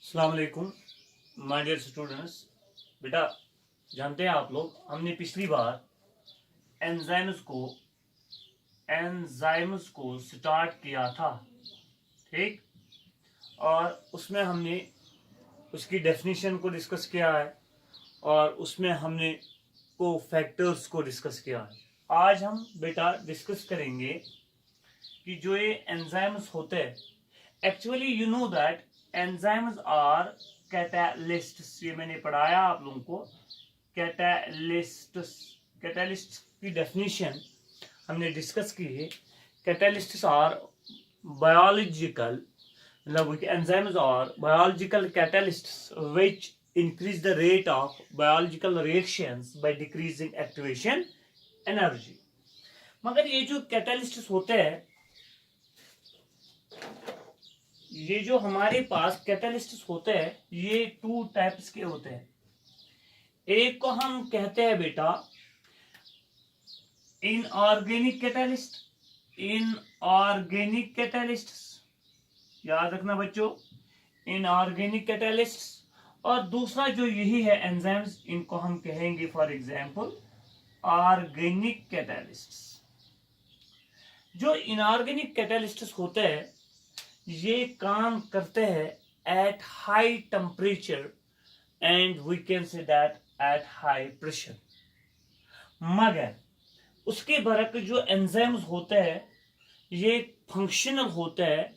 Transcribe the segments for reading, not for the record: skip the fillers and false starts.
अस्सलाम वालेकुम my dear students. बेटा, जानते हैं आप लोग, हमने पिछली बार एंजाइम्स को स्टार्ट किया था, ठीक। और उसमें हमने उसकी डेफिनेशन को डिस्कस किया है और उसमें हमने को फैक्टर्स को डिस्कस किया है। आज हम बेटा डिस्कस करेंगे कि जो ये एंजाइम्स होते हैं, actually you know that enzymes are catalysts. ये मैंने पढ़ाया आप लोगों को। कैटालिस्ट्स की डेफिनेशन हमने डिस्कस की है। कैटालिस्ट्स आर बायोलॉजिकल, मतलब enzymes are biological catalysts which increase the rate of biological reactions by decreasing activation energy। मगर ये जो कैटालिस्ट्स होते हैं, ये जो हमारे पास कैटालिस्ट्स होते हैं, ये टू टाइप्स के होते हैं। एक को हम कहते हैं बेटा इनऑर्गेनिक कैटालिस्ट। इनऑर्गेनिक कैटालिस्ट, याद रखना बच्चों, इनऑर्गेनिक कैटालिस्ट। और दूसरा जो यही है एंजाइम्स, इनको हम कहेंगे फॉर एग्जांपल ऑर्गेनिक कैटालिस्ट्स। जो इनऑर्गेनिक कैटालिस्ट्स होते हैं, ये काम करते हैं at high temperature and we can say that at high pressure. मगर उसके बरक जो एंजाइम्स होते हैं, ये फंक्शनल होते हैं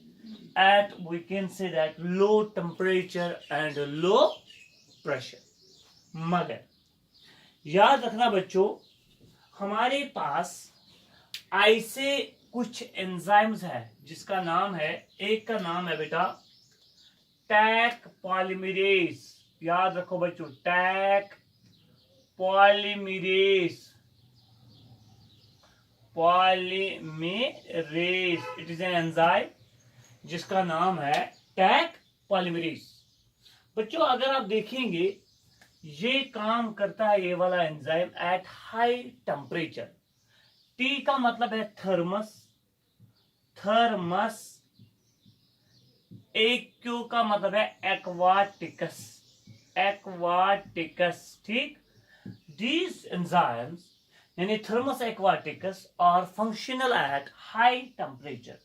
at we can say that low temperature and low pressure। मगर याद रखना बच्चों, हमारे पास ऐसे कुछ एंजाइम्स है जिसका नाम है, एक का नाम है बेटा टैक पॉलीमरेज। याद रखो बच्चों, Taq polymerase. It is an enzyme जिसका नाम है टैक पॉलीमरेज। बच्चों अगर आप देखेंगे, ये काम करता है ये वाला enzyme eight high temperature. T का मतलब है थर्मस। एक क्यू का मतलब है एक्वाटिकस। ठीक। दीज एंजाइम्स यानी Thermus aquaticus are functional at high temperature.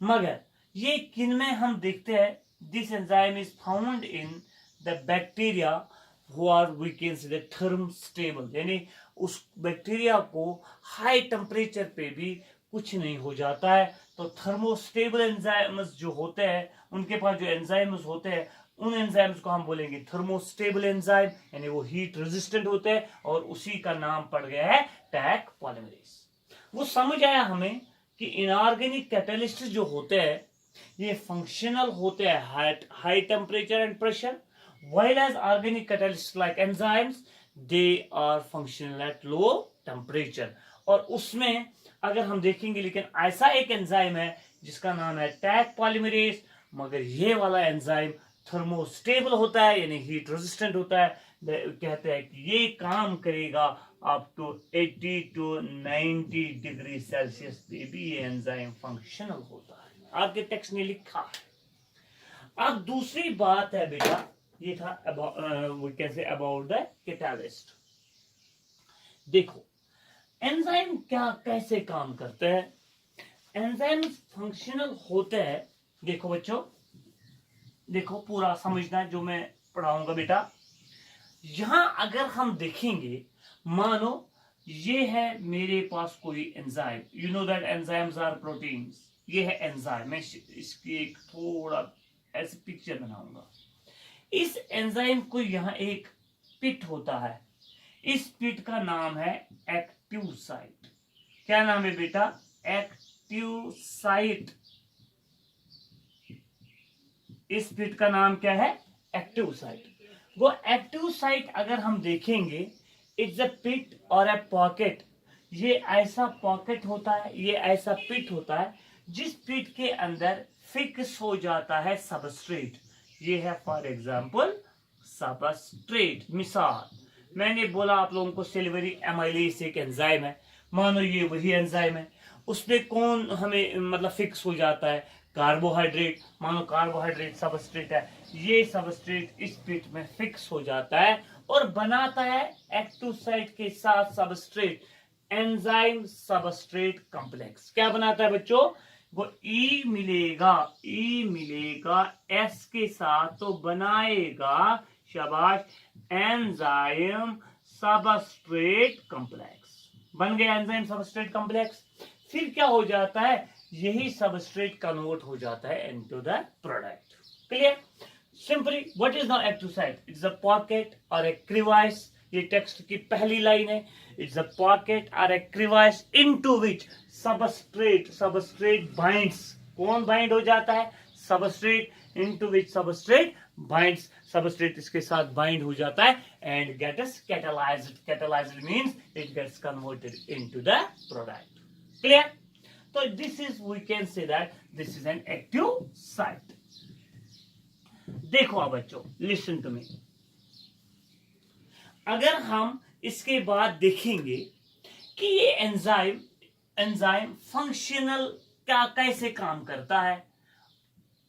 मगर ये किन में हम देखते हैं, this enzyme is found in the bacteria who are we can say the thermostable, यानी उस बैक्टीरिया को हाई टेम्परेचर पे भी कुछ नहीं हो जाता है। तो थर्मोस्टेबल एंजाइम्स जो होते हैं, उनके पास जो एंजाइम्स होते हैं, उन एंजाइम्स को हम बोलेंगे थर्मोस्टेबल एंजाइम, यानी वो हीट रेजिस्टेंट होते हैं और उसी का नाम पड़ गया है टैक पॉलीमरेज। वो समझ आया हमें कि इनऑर्गेनिक कैटालिस्ट जो होते हैं, ये फंक्शनल होते हैं at high temperature and pressure, while as organic catalysts like enzymes they are functional at low temperature। और उसमें अगर हम देखेंगे, लेकिन ऐसा एक एंजाइम है जिसका नाम है टैक पॉलीमरेज, मगर ये वाला एंजाइम थर्मोस्टेबल होता है, यानी हीट रेजिस्टेंट होता है। कहते हैं कि ये काम करेगा up to 80 to 90 degree Celsius पे भी ये एंजाइम फंक्शनल होता है। आपके टेक्स्ट ने लिखा है। अब दूसरी बात है बेटा, ये था कैसे अबाउट द कैटालिस्ट। देखो एंजाइम कैसे काम करते हैं। एंजाइम फंक्शनल होते हैं। देखो बच्चों, देखो पूरा समझना जो मैं पढ़ाऊंगा बेटा। यहां अगर हम देखेंगे, मानो ये है मेरे पास कोई enzyme, you know that enzymes are proteins. ये है एंजाइम। मैं इसकी एक थोड़ा ऐसे पिक्चर बनाऊंगा। इस एंजाइम को यहां एक पिट होता है। इस पिट का नाम है एक्टिव साइट। क्या नाम है बेटा? Active site. इस पिट का नाम क्या है? Active site. वो एक्टिव साइट अगर हम देखेंगे, इट्स अ पिट और अ पॉकेट। ये ऐसा पॉकेट होता है, ये ऐसा पिट होता है जिस पिट के अंदर फिक्स हो जाता है सबस्ट्रेट। ये है फॉर एग्जाम्पल सबस्ट्रेट। मिसाल मैंने बोला आप लोगों को सिल्वरी एमाइलेज एक एंजाइम है, मानो ये वही एंजाइम है। उसमें कौन हमें मतलब फिक्स हो जाता है? कार्बोहाइड्रेट, मानो कार्बोहाइड्रेट सबस्ट्रेट है, ये सबस्ट्रेट इस पिट में फिक्स हो जाता है और बनाता है एक्टिव साइट के साथ सबस्ट्रेट, एंजाइम सबस्ट्रेट कॉम्प्लेक्स। क्या बनाता है बच्चों? वो ई मिलेगा एस के साथ तो बनाएगा, शाबाश, एंजाइम सबस्ट्रेट कॉम्प्लेक्स। बन गया एंजाइम सबस्ट्रेट कॉम्प्लेक्स। फिर क्या हो जाता है? यही सबस्ट्रेट कन्वर्ट हो जाता है into the product. Clear? Simply what is now active site? It's a pocket or a क्रीवाइस। ये टेक्स्ट की पहली लाइन है। It's a pocket or a crevice into which substrate binds. कौन बाइंड हो जाता है? Substrate. Into which substrate binds, substrate इसके साथ बाइंड हो जाता है and gets catalysed. Catalysed means it gets converted into the product. Clear? तो this is, we can say that this is an active site. देखो बच्चों, लिसन टू मी। अगर हम इसके बाद देखेंगे कि ये एंजाइम फंक्शनल क्या कैसे काम करता है,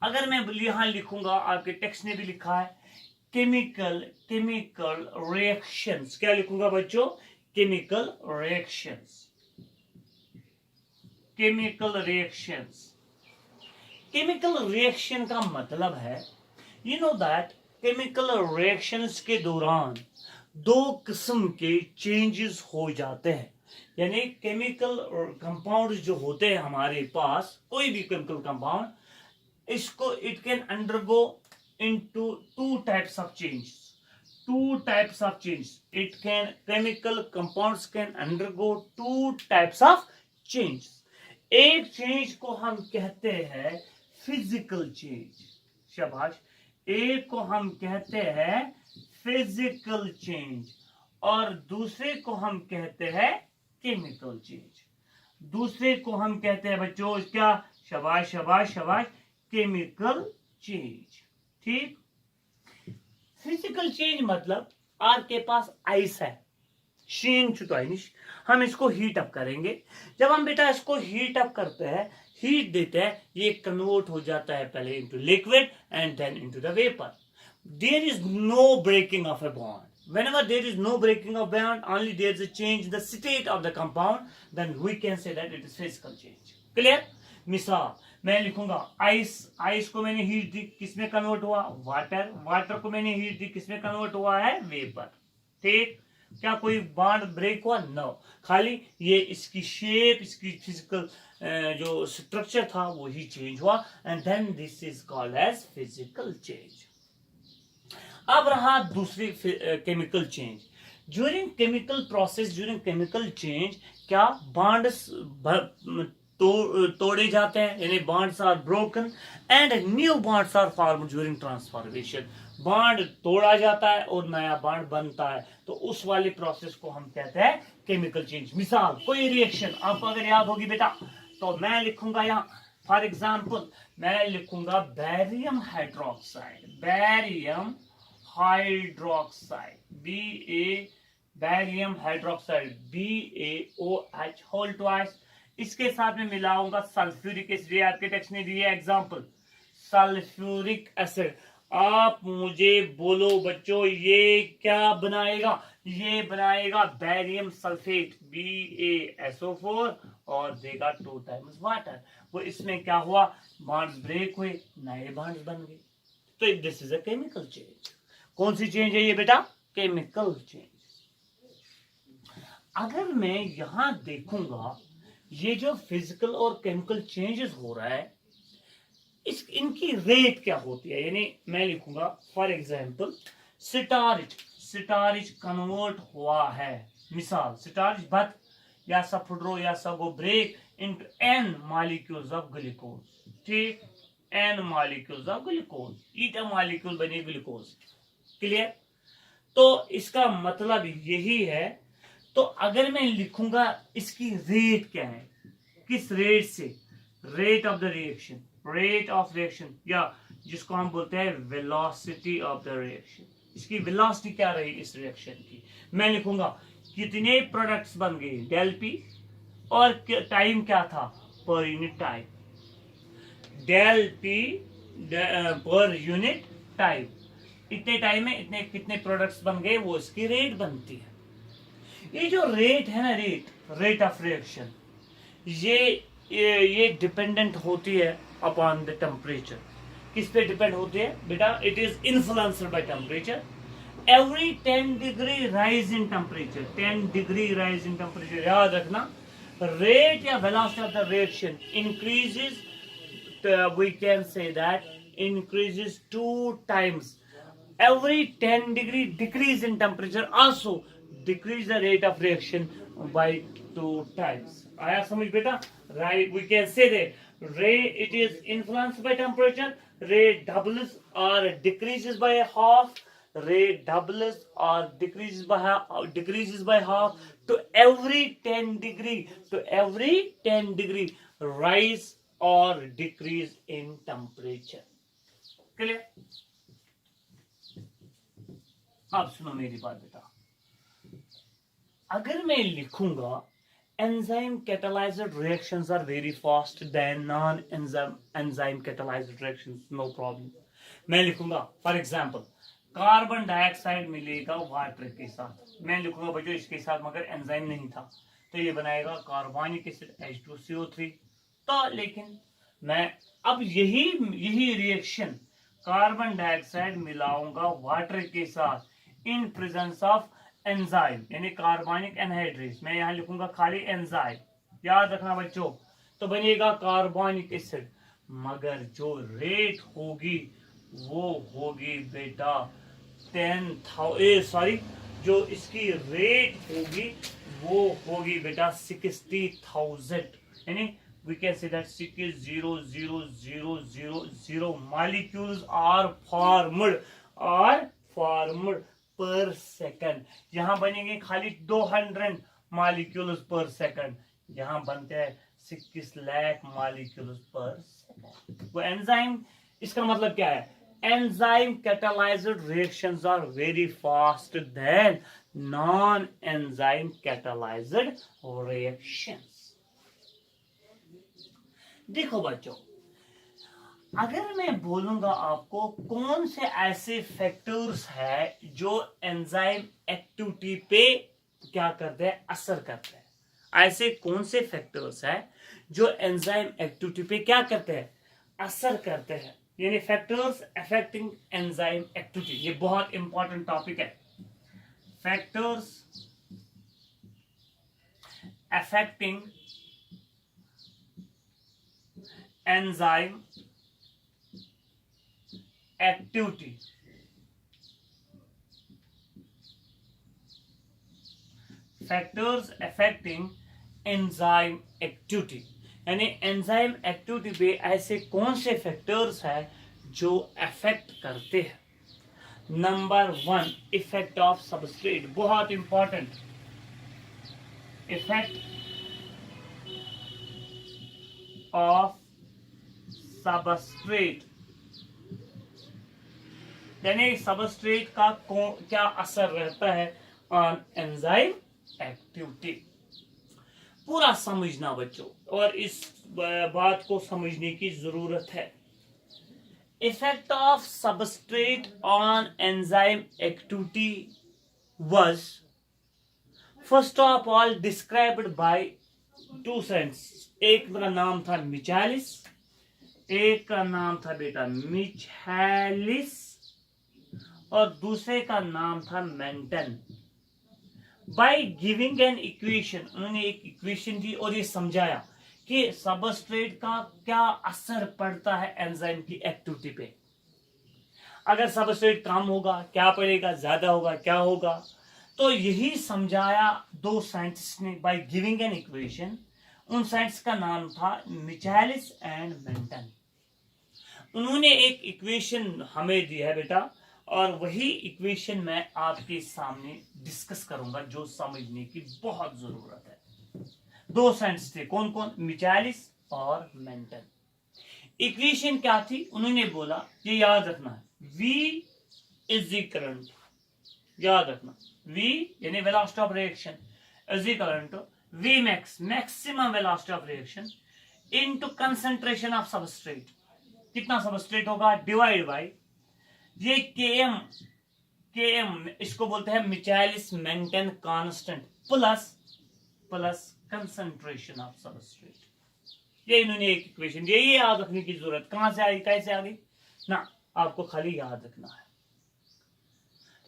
अगर मैं यहां लिखूंगा, आपके टेक्स्ट ने भी लिखा है केमिकल रिएक्शंस। क्या लिखूंगा बच्चों? Chemical reactions. केमिकल रिएक्शन का मतलब है, you know that chemical reactions के दौरान दो किस्म के चेंजेस हो जाते हैं। यानी केमिकल कंपाउंड जो होते हैं हमारे पास, कोई भी केमिकल कंपाउंड, इसको it can undergo into two types of change. It can, chemical compounds can undergo two types of change. एक चेंज को हम कहते हैं फिजिकल चेंज, शाबाश। एक को हम कहते हैं फिजिकल चेंज और दूसरे को हम कहते हैं केमिकल चेंज। दूसरे को हम कहते हैं बच्चों क्या? शाबाश शाबाश शाबाश, केमिकल चेंज। ठीक? फिजिकल चेंज मतलब आपके पास आइस है, शीन चुकाइनिश, हम इसको हीट अप करेंगे। जब हम बेटा इसको हीट अप करते हैं, हीट देते हैं, ये कन्वर्ट हो जाता है पहले into liquid and then into the vapour. There is no breaking of a bond. Whenever there is no breaking of bond, only there is a change in the state of the compound, then we can say that it is physical change. Clear? मिसाल मैं लिखूंगा ice. Ice को मैंने heat दी, किसमें convert हुआ? Water. Water को मैंने heat दी, किसमें कन्वर्ट हुआ है? वेपर। ठीक? क्या कोई बॉन्ड ब्रेक हुआ? नो, खाली ये इसकी शेप, इसकी फिजिकल जो स्ट्रक्चर था वो ही चेंज हुआ and then this is called as physical change. अब रहा दूसरी chemical change. During chemical process, during chemical change क्या बॉन्ड्स तोड़े जाते हैं, यानी bonds are broken and new bonds are form during transformation. Bond तोड़ा जाता है और नया बॉन्ड बनता है, तो उस वाले प्रोसेस को हम कहते हैं केमिकल चेंज। मिसाल कोई रिएक्शन आपको अगर याद होगी बेटा, तो मैं लिखूंगा यहाँ, फॉर एग्जाम्पल मैं लिखूंगा barium hydroxide. Barium hydroxide, barium hydroxide, BaOH whole twice. इसके साथ में मिलाऊंगा सल्फ्यूरिक एसिड। आपके टेक्स्ट ने दिया एग्जांपल सल्फ्यूरिक एसिड। आप मुझे बोलो बच्चों, ये क्या बनाएगा? ये बनाएगा बैरियम सल्फेट, BaSO4 और देगा 2 टाइम्स वाटर। वो इसमें क्या हुआ? बॉन्ड्स ब्रेक हुए, नए बॉन्ड्स बन गए। तो this is a chemical change. कौन सी चेंज है ये बेटा? Chemical change. अगर मैं यहां देखूंगा, ये जो फिजिकल और केमिकल चेंजेस हो रहा है, इनकी रेट क्या होती है? यानी मैं लिखूंगा फॉर एग्जांपल सिटारिज कन्वर्ट हुआ है, मिसाल सिटारिज बट या सफुड्रो या सबो break into N molecules of glucose. ठीक? N मॉलिक्यूल्स ऑफ ग्लूकोज, ईटा मॉलिक्यूल बने ग्लूकोज। क्लियर? तो इसका मतलब यही है। तो अगर मैं लिखूंगा इसकी रेट क्या है, किस रेट से? Rate of the reaction, rate of reaction, या जिसको हम बोलते हैं वेलोसिटी ऑफ द रिएक्शन। इसकी वेलोसिटी क्या रही इस रिएक्शन की? मैं लिखूंगा कितने प्रोडक्ट्स बन गए, डेल पी, और टाइम क्या था? Per unit time. Del P per unit time, इतने टाइम में इतने कितने प्रोडक्ट्स बन गए, वो इसकी रेट बनती है। ये जो रेट है ना, रेट ऑफ रिएक्शन, ये डिपेंडेंट होती है अपॉन द टेम्परेचर। किस पे डिपेंड होती है बेटा? It is influenced by temperature. Every 10 degree rise in temperature, 10 degree rise in temperature, याद रखना, रेट या velocity of the reaction increases, we can say that increases 2 times. Every 10 degree decrease in temperature also decrease the rate of reaction by 2 times. आया समझ बेटा? Right, we can say that rate, it is influenced by temperature, rate doubles or decreases by a half, rate doubles or decreases by half to every 10 degree, rise or decrease in temperature. Clear? अब सुनो मेरी बात बेटा, अगर मैं लिखूंगा enzyme catalysed reactions are very fast than non enzyme catalysed reactions, no problem. मैं लिखूंगा फॉर एग्जांपल कार्बन डाइऑक्साइड मिलेगा वाटर के साथ, मैं लिखूंगा बच्चों इसके साथ, मगर एंजाइम नहीं था, तो ये बनाएगा कार्बोनिक एसिड H2CO3। तो लेकिन मैं अब यही रिएक्शन कार्बन डाइऑक्साइड मिलाऊंगा वाटर के साथ इन प्रेजेंस ऑफ एंजाइम, यानी कार्बोनिक एनहाइड्रेस, मैं यहां लिखूंगा खाली एंजाइम, याद रखना बच्चों, तो बनेगा कार्बोनिक एसिड, मगर जो रेट होगी वो होगी बेटा 10,000, जो इसकी रेट होगी वो होगी बेटा 60,000, यानी we can say that 6,0,0,0,0 molecules are formed per second। यहाँ बनेंगे खाली 200 molecules per second, यहाँ बनते हैं 6 लाख molecules per second। वो एंजाइम, इसका मतलब क्या है? Enzyme catalysed reactions are very fast than non enzyme catalysed reactions. देखो बच्चों, अगर मैं बोलूंगा आपको कौन से ऐसे फैक्टर्स है जो एंजाइम एक्टिविटी पे क्या करते हैं, असर करते हैं, ऐसे कौन से फैक्टर्स है जो एंजाइम एक्टिविटी पे क्या करते हैं, असर करते हैं, यानी फैक्टर्स अफेक्टिंग एंजाइम एक्टिविटी, ये बहुत इंपॉर्टेंट टॉपिक है। Factors affecting enzyme activity, factors affecting enzyme activity, यानी एंजाइम एक्टिविटी पे ऐसे कौन से फैक्टर्स है जो अफेक्ट करते हैं। नंबर 1, इफेक्ट ऑफ सबस्ट्रेट, बहुत इंपॉर्टेंट, इफेक्ट ऑफ सबस्ट्रेट, यानी सबस्ट्रेट का क्या असर रहता है ऑन एंजाइम एक्टिविटी। पूरा समझना बच्चों, और इस बात को समझने की जरूरत है। Effect of substrate on enzyme activity was first of all described bye 2 scientists, एक का नाम था मिचालिस, एक का नाम था बेटा मिचालिस, और दूसरे का नाम था Menten. By giving an equation, उन्होंने एक इक्वेशन दी और ये समझाया कि सबस्ट्रेट का क्या असर पड़ता है एंजाइम की एक्टिविटी पे। अगर सबस्ट्रेट कम होगा क्या पड़ेगा, ज्यादा होगा क्या होगा, तो यही समझाया 2 साइंटिस्ट ने बाय गिविंग एन इक्वेशन। उन साइंटिस्ट का नाम था मिचालिस एंड मेंटन। उन्होंने एक इक्वेशन हमें दी है बेटा, और वही इक्वेशन मैं आपके सामने डिस्कस करूंगा, जो समझने की बहुत जरूरत है। 2 साइंटिस्ट थे, कौन कौन? मिचालिस और मेंटन। इक्वेशन क्या थी? उन्होंने बोला, ये याद रखना है, V इज इक्वल टू, याद रखना, V यानी velocity of reaction is equal to V max, maximum velocity of reaction, into concentration of substrate, कितना सबस्ट्रेट होगा, डिवाइड बाय ये Km इसको बोलते हैं Michaelis Menten constant plus concentration of substrate. ये इन्होंने एक इक्वेशन, ये याद रखने की जरूरत कहां से आई, कैसे आ गई ना, आपको खाली याद रखना है।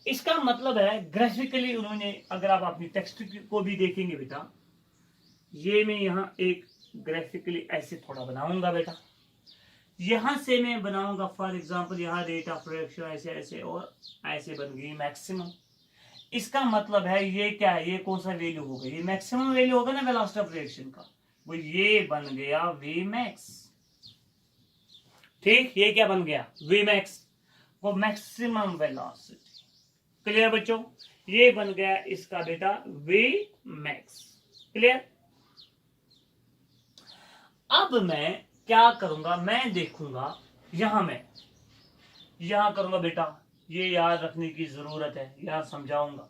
इसका मतलब है ग्राफिकली उन्होंने, अगर आप अपनी टेक्स्ट को भी देखेंगे बेटा, ये मैं यहाँ एक ग्राफिकली ऐसे थोड़ा बनाऊंगा बेटा, यहां से मैं बनाऊंगा फॉर एग्जांपल यहाँ रेट ऑफ रिएक्शन ऐसे ऐसे और ऐसे बन गई मैक्सिमम। इसका मतलब है ये क्या है, ये कौन सा वैल्यू होगा, ये मैक्सिमम वैल्यू होगा ना वेलोसिटी ऑफ रिएक्शन का, वो ये बन गया वी मैक्स। ठीक, ये क्या बन गया वी मैक्स, वो मैक्सिमम वेलोसिटी। क्लियर बच्चों, ये बन गया इसका बेटा वी मैक्स। क्लियर। अब मैं क्या करूंगा, मैं देखूंगा यहां करूंगा बेटा, ये याद रखने की जरूरत है, यहां समझाऊंगा।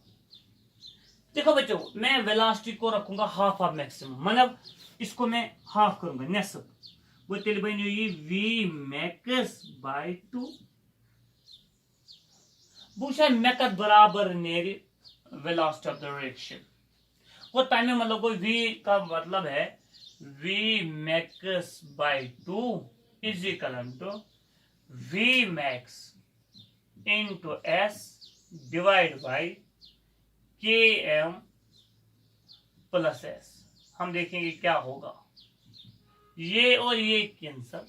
देखो बच्चों, मैं वेलोसिटी को रखूंगा हाफ ऑफ मैक्सिमम, मतलब इसको मैं हाफ करूंगा, नेसफ, वो तेल बन ये वी मैक्स बाय 2 बुशा मैकत बराबर नेरी वेलोसिटी ऑफ द रिएक्शन। वो टाइम में मतलब कोई वी का मतलब है V max by 2 is equal to V max into S divide by K M plus S. हम देखेंगे क्या होगा, ये और ये कैंसल,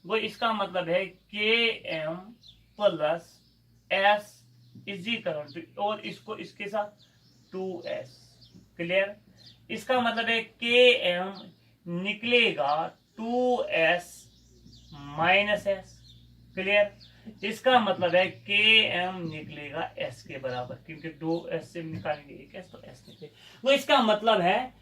वो इसका मतलब है K M plus S is equal to, और इसको इसके साथ 2s। क्लियर। इसका मतलब है के एम निकलेगा 2s माइनस एस। क्लियर। इसका मतलब है के एम निकलेगा s के बराबर, क्योंकि 2s से निकालेंगे एक s तो s निकले। वो इसका मतलब है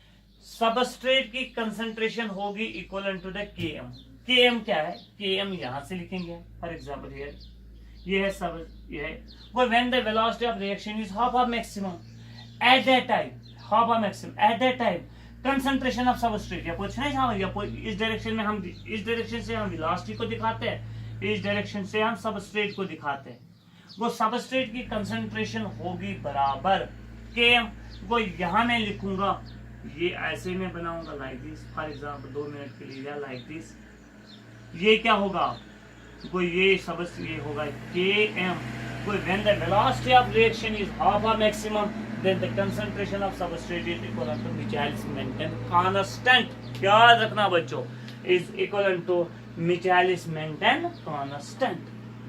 सबस्ट्रेट की कंसंट्रेशन होगी इक्वल टू द के एम। के एम क्या है, के एम यहां से लिखेंगे फॉर एग्जाम्पल हियर, ये है सब, ये है वो when the velocity of reaction is half of maximum at that time, half of maximum at that time concentration of substrate. या पूछना है या इस डायरेक्शन में हम, इस डायरेक्शन से हम वेलोसिटी को दिखाते हैं, इस डायरेक्शन से हम सबस्ट्रेट को दिखाते हैं। वो सबस्ट्रेट की कंसंट्रेशन होगी बराबर के एम, वो यहां मैं लिखूंगा, ये ऐसे में बनाऊंगा like this for example 2 minute के लिए लाइक दिस। ये क्या होगा, वो ये सबस ये होगा के एम, वो when the velocity of reaction is half of maximum then the concentration of substrate is equal to Michaelis Menten constant. याद रखना बच्चों, is equal to Michaelis Menten constant.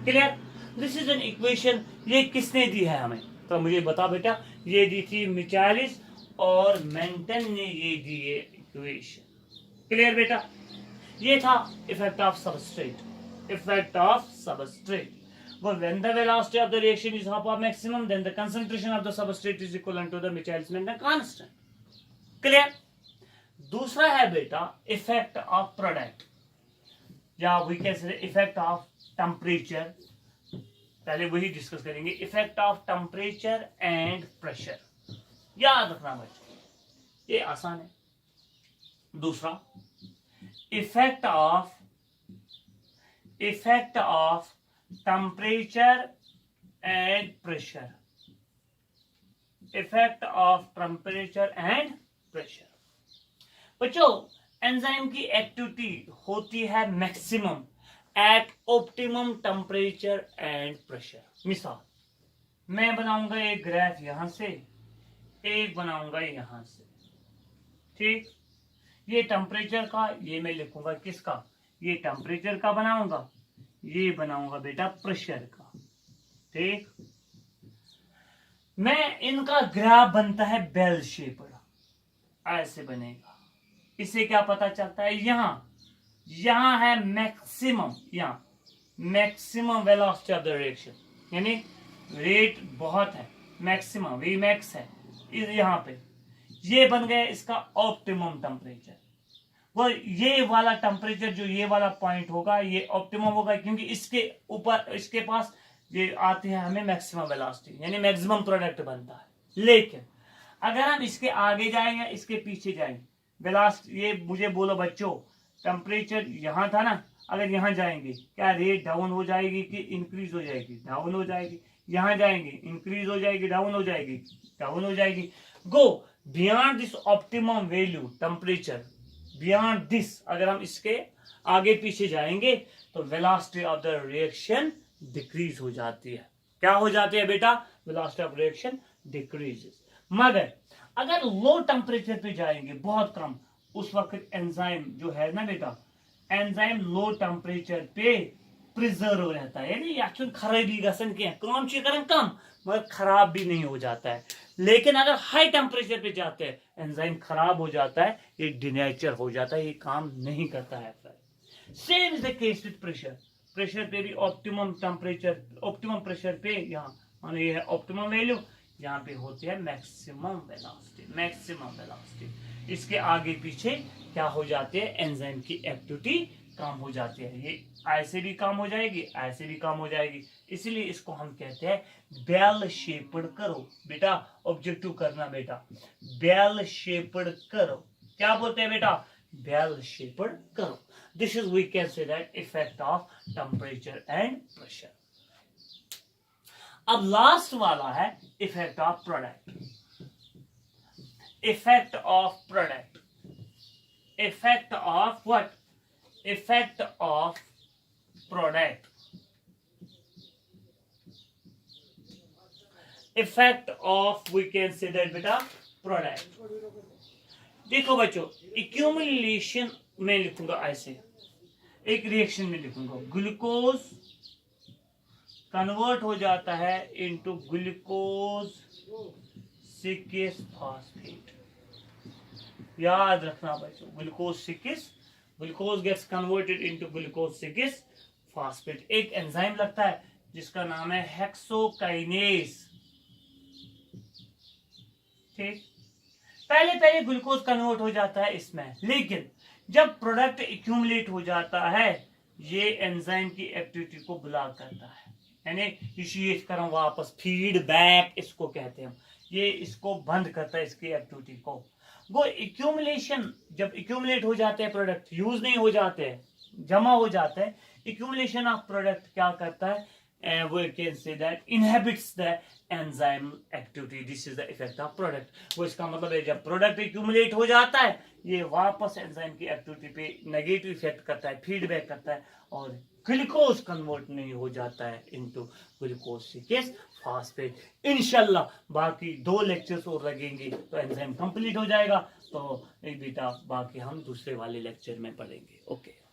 Clear. This is an equation, ये किसने दी है हमें, तो मुझे बता बेटा, ये दी थी मिचाइलिस और मेंटेन ने ये दी है इक्वेशन। क्लियर बेटा। ये था effect of substrate, effect of substrate. Well, when the velocity of the reaction is half of maximum, then the concentration of the substrate is equivalent to the Michaelis-Menten constant. Clear? दूसरा है बेटा effect of product, या we can say effect of temperature. पहले वही discuss करेंगे, effect of temperature and pressure. याद रखना बच्चों, ये आसान है। दूसरा effect of temperature and pressure, effect of temperature and pressure। बच्चों, एंजाइम की एक्टिविटी होती है maximum at optimum temperature and pressure. मिसाल, मैं बनाऊंगा एक ग्राफ यहां से, एक बनाऊंगा यहां से, ठीक। ये टेम्परेचर का, ये मैं लिखूंगा किसका, ये टेम्परेचर का बनाऊंगा, ये बनाऊंगा बेटा प्रेशर का, ठीक। मैं इनका ग्राफ बनता है बेल शेप्ड, ऐसे बनेगा। इससे क्या पता चलता है, यहां है मैक्सिमम, यहां maximum velocity of the reaction, यानी रेट बहुत है, मैक्सिमम वी मैक्स है यहां पे। ये बन गया इसका ऑप्टिमम टेम्परेचर। वो ये वाला टेम्परेचर जो ये वाला पॉइंट होगा ये ऑप्टिमम होगा, क्योंकि इसके ऊपर इसके पास ये आते हैं हमें मैक्सिमम वेलोसिटी, यानी मैक्सिमम प्रोडक्ट बनता है। लेकिन अगर हम इसके आगे जाएं या इसके पीछे जाएं, वेलोसिटी, ये मुझे बोलो बच्चों, टेम्परेचर यहां था ना, अगर यहाँ जाएंगे क्या रेट डाउन हो जाएगी कि इंक्रीज हो जाएगी? डाउन हो जाएगी। यहाँ जाएंगे इंक्रीज हो जाएगी, डाउन हो जाएगी? डाउन हो जाएगी। Go beyond this optimum value temperature, beyond this अगर हम इसके आगे पीछे जाएंगे तो velocity of the reaction decrease हो जाती है। क्या हो जाती है बेटा? Velocity of reaction decreases. मगर अगर लो टेम्परेचर पे जाएंगे बहुत कम, उस वक्त एंजाइम जो है ना बेटा, एंजाइम लो टेम्परेचर पे प्रिजर्व रहता है, यानी एक्चुअल खराबी गसन के काम करन कम मगर खराब भी नहीं हो जाता है। लेकिन अगर हाई टेम्परेचर पे जाते हैं एंजाइम खराब हो जाता है, ये डिनेचर हो जाता है, ये काम नहीं करता है। Same is the case with pressure. Pressure पे भी ऑप्टिमम टेम्परेचर, ऑप्टिमम प्रेशर पे यहाँ मानो ये है ऑप्टिमम वैल्यू, यहाँ पे होती है मैक्सिमम वेलोसिटी, मैक्सिमम वेलोसिटी। इसके आगे पीछे क्या हो जाती है? एंजाइम की एक्टिविटी कम हो जाती है। ये ऐसे भी कम हो जाएगी, ऐसे भी कम हो जाएगी। इसलिए इसको हम कहते हैं बेल शेप्ड करो। बेटा ऑब्जेक्टिव करना बेटा, बेल शेप्ड करो। क्या बोलते हैं बेटा? बेल शेप्ड करो। This is we can say that effect of temperature and pressure. अब लास्ट वाला है effect of product. Effect of product, effect of what? Effect of product, effect of we can say that बेटा product. देखो बच्चों, accumulation में लिखूंगा ऐसे, एक रिएक्शन में लिखूंगा ग्लूकोज कन्वर्ट हो जाता है इनटू ग्लूकोज 6 फॉस्फेट। याद रखना बच्चों, glucose 6, glucose gets converted into glucose 6 phosphate. एक एंजाइम लगता है जिसका नाम है हेक्सोकाइनेज। ठीक, पहले ग्लूकोज कन्वर्ट हो जाता है इसमें, लेकिन जब प्रोडक्ट एक्यूमुलेट हो जाता है ये एंजाइम की एक्टिविटी को ब्लॉक करता है, यानी इनिशिएट करो वापस, फीडबैक इसको कहते हैं हम। ये इसको बंद करता है, इसकी एक्टिविटी को। वो एक्यूमुलेशन, जब एक्यूमुलेट हो जाते हैं प्रोडक्ट, यूज नहीं हो जाते हैं, जमा हो जाते हैं, एक्यूमुलेशन ऑफ प्रोडक्ट क्या करता है? We can say that inhibits the enzyme activity. This is the effect of product. वो इसका मतलब है जब प्रोडक्ट एक्यूमुलेट हो जाता है ये वापस एंजाइम की एक्टिविटी पे नेगेटिव इफेक्ट करता है, फीडबैक करता है और ग्लूकोज कन्वर्ट नहीं हो जाता है इनटू ग्लूकोज 6 फॉस्फेट। इंशाल्लाह बाकी 2 लेक्चर्स और लगेंगे तो एंजाइम कंप्लीट हो जाएगा। तो बेटा बाकी हम दूसरे वाले लेक्चर में पढ़ेंगे। ओके।